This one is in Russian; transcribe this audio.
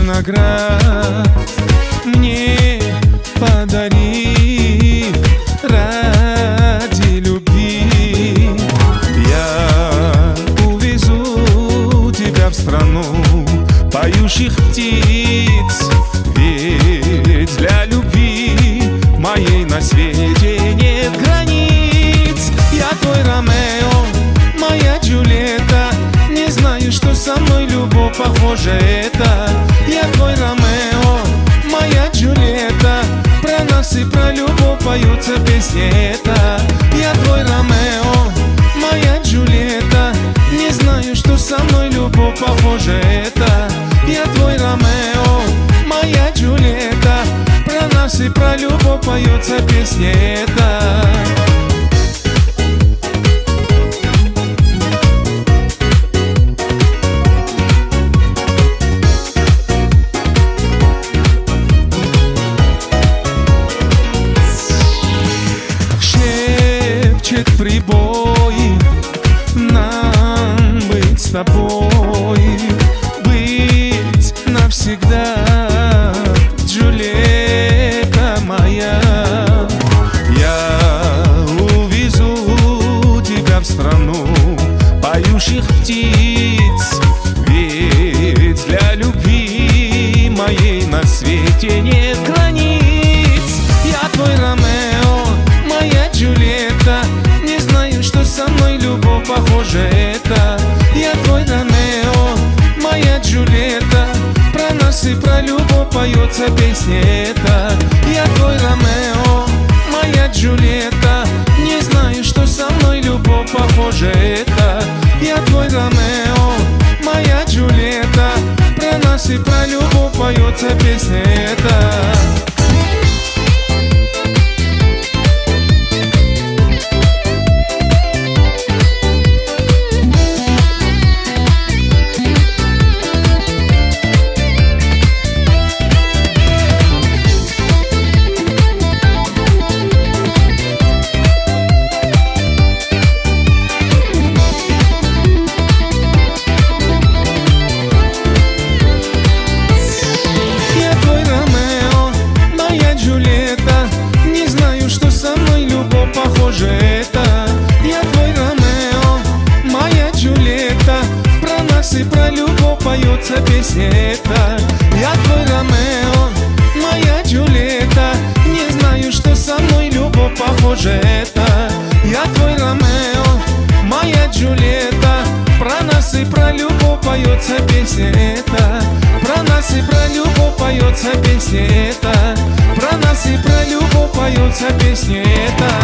Наград мне подари ради любви. Я увезу тебя в страну поющих птиц, ведь для любви моей на свете нет границ. Я твой Ромео, моя Джульетта, не знаю, что со мной любовь похожа это. Я твой Ромео, моя Джульетта, про нас и про любовь поются песни это. Я твой Ромео, моя Джульетта, не знаю, что со мной любовь похожа это. Я твой Ромео, моя Джульетта, про нас и про любовь поются песни это. Прибой, нам быть с тобой, быть навсегда, Джульетта моя. Я увезу тебя в страну поющих птиц, ведь для любви моей на свете нет границ. Я твой Ромео, моя Джульетта, не знаю, что со мной любовь похожа это. Я твой Ромео, моя Джульетта, про нас и про любовь поются песни это. Я твой Ромео, моя Джульетта, не знаю, что со мной любовь похожа это. Я твой Ромео, моя Джульетта, про нас и про любовь поются песни это. Это. Я твой Ромео, моя Джульетта, про нас и про любовь поются песни это. Я твой Ромео, моя Джульетта, не знаю, что со мной любовь похожа это. Я твой Ромео, моя Джульетта, про нас и про любовь поются песни это. Про нас и про любовь поются песни это. Про нас и про любовь поются песни это.